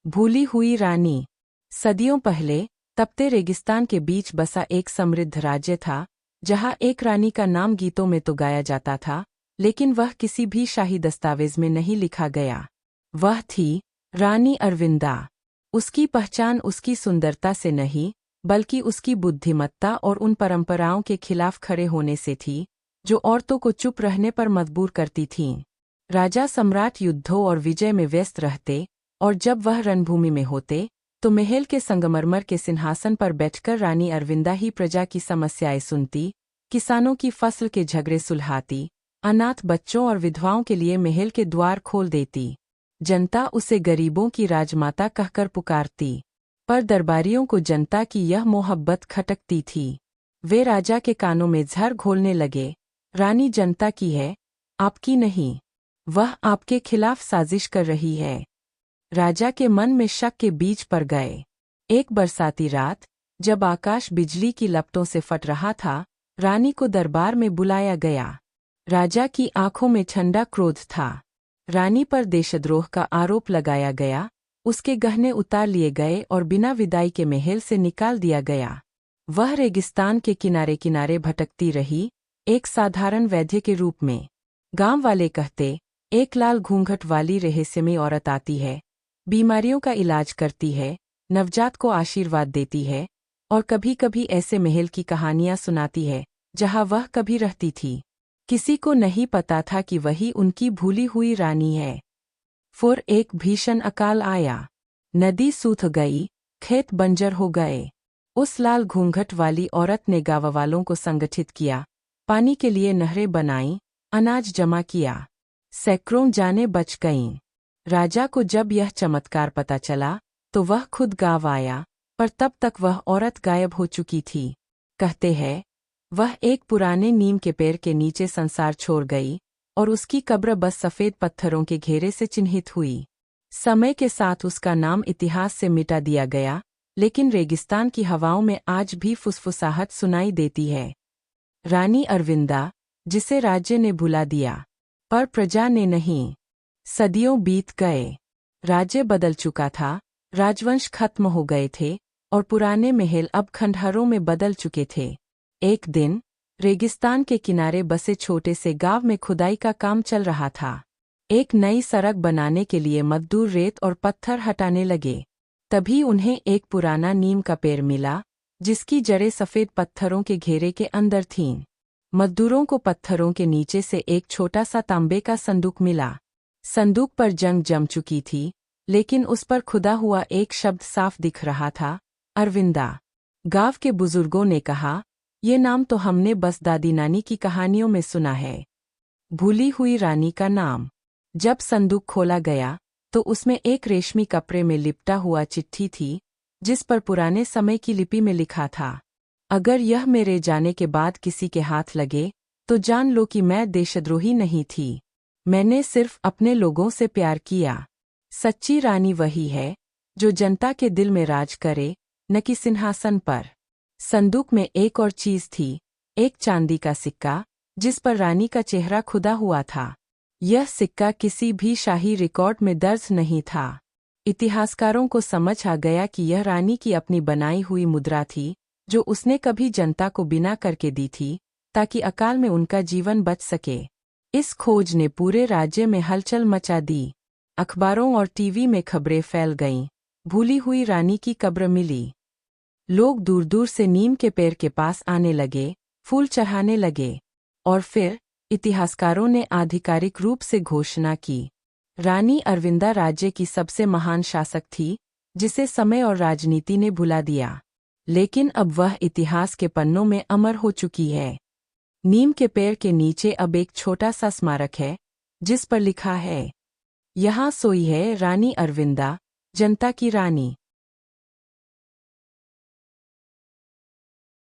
भूली हुई रानी। सदियों पहले तपते रेगिस्तान के बीच बसा एक समृद्ध राज्य था, जहाँ एक रानी का नाम गीतों में तो गाया जाता था, लेकिन वह किसी भी शाही दस्तावेज में नहीं लिखा गया। वह थी रानी अरविंदा। उसकी पहचान उसकी सुंदरता से नहीं, बल्कि उसकी बुद्धिमत्ता और उन परंपराओं के खिलाफ खड़े होने से थी, जो औरतों को चुप रहने पर मजबूर करती थीं। राजा सम्राट युद्धों और विजय में व्यस्त रहते, और जब वह रणभूमि में होते, तो महल के संगमरमर के सिंहासन पर बैठकर रानी अरविंदा ही प्रजा की समस्याएं सुनती, किसानों की फसल के झगड़े सुलझाती, अनाथ बच्चों और विधवाओं के लिए महल के द्वार खोल देती। जनता उसे गरीबों की राजमाता कहकर पुकारती, पर दरबारियों को जनता की यह मोहब्बत खटकती थी। वे राजा के कानों में जहर घोलने लगे, रानी जनता की है, आपकी नहीं। वह आपके खिलाफ साजिश कर रही है। राजा के मन में शक के बीज पड़ गए। एक बरसाती रात, जब आकाश बिजली की लपटों से फट रहा था, रानी को दरबार में बुलाया गया। राजा की आंखों में ठंडा क्रोध था। रानी पर देशद्रोह का आरोप लगाया गया, उसके गहने उतार लिए गए और बिना विदाई के महल से निकाल दिया गया। वह रेगिस्तान के किनारे किनारे भटकती रही, एक साधारण वैद्य के रूप में। गांव वाले कहते, एक लाल घूंघट वाली रहस्यमयी औरत आती है, बीमारियों का इलाज करती है, नवजात को आशीर्वाद देती है, और कभी-कभी ऐसे महल की कहानियां सुनाती है, जहां वह कभी रहती थी। किसी को नहीं पता था कि वही उनकी भूली हुई रानी है। फिर एक भीषण अकाल आया। नदी सूख गई, खेत बंजर हो गए। उस लाल घूंघट वाली औरत ने गांव वालों को संगठित किया, पानी के लिए नहरें बनाईं, अनाज जमा किया। सैकड़ों जानें बच गईं। राजा को जब यह चमत्कार पता चला, तो वह खुद गांव आया, पर तब तक वह औरत गायब हो चुकी थी। कहते हैं, वह एक पुराने नीम के पेड़ के नीचे संसार छोड़ गई, और उसकी कब्र बस सफ़ेद पत्थरों के घेरे से चिन्हित हुई। समय के साथ उसका नाम इतिहास से मिटा दिया गया, लेकिन रेगिस्तान की हवाओं में आज भी फुसफुसाहट सुनाई देती है। रानी अरविंदा, जिसे राज्य ने भुला दिया, पर प्रजा ने नहीं। सदियों बीत गए। राज्य बदल चुका था, राजवंश खत्म हो गए थे, और पुराने महल अब खंडहरों में बदल चुके थे। एक दिन, रेगिस्तान के किनारे बसे छोटे से गांव में खुदाई का काम चल रहा था। एक नई सड़क बनाने के लिए मजदूर रेत और पत्थर हटाने लगे। तभी उन्हें एक पुराना नीम का पेड़ मिला, जिसकी जड़ें सफ़ेद पत्थरों के घेरे के अंदर थीं। मजदूरों को पत्थरों के नीचे से एक छोटा सा तांबे का संदूक मिला। संदूक पर जंग जम चुकी थी, लेकिन उस पर खुदा हुआ एक शब्द साफ दिख रहा था, अरविंदा। गांव के बुजुर्गों ने कहा, ये नाम तो हमने बस दादी नानी की कहानियों में सुना है। भूली हुई रानी का नाम। जब संदूक खोला गया, तो उसमें एक रेशमी कपड़े में लिपटा हुआ चिट्ठी थी, जिस पर पुराने समय की लिपि में लिखा था, अगर यह मेरे जाने के बाद किसी के हाथ लगे, तो जान लो कि मैं देशद्रोही नहीं थी। मैंने सिर्फ अपने लोगों से प्यार किया। सच्ची रानी वही है, जो जनता के दिल में राज करे, न कि सिंहासन पर। संदूक में एक और चीज थी, एक चांदी का सिक्का, जिस पर रानी का चेहरा खुदा हुआ था। यह सिक्का किसी भी शाही रिकॉर्ड में दर्ज नहीं था। इतिहासकारों को समझ आ गया कि यह रानी की अपनी बनाई हुई मुद्रा थी, जो उसने कभी जनता को बिना करके दी थी, ताकि अकाल में उनका जीवन बच सके। इस खोज ने पूरे राज्य में हलचल मचा दी। अखबारों और टीवी में खबरें फैल गईं, भूली हुई रानी की कब्र मिली। लोग दूर दूर से नीम के पेड़ के पास आने लगे, फूल चढ़ाने लगे, और फिर इतिहासकारों ने आधिकारिक रूप से घोषणा की, रानी अरविंदा राज्य की सबसे महान शासक थी, जिसे समय और राजनीति ने भुला दिया। लेकिन अब वह इतिहास के पन्नों में अमर हो चुकी है। नीम के पेड़ के नीचे अब एक छोटा सा स्मारक है, जिस पर लिखा है, यहाँ सोई है रानी अरविंदा, जनता की रानी।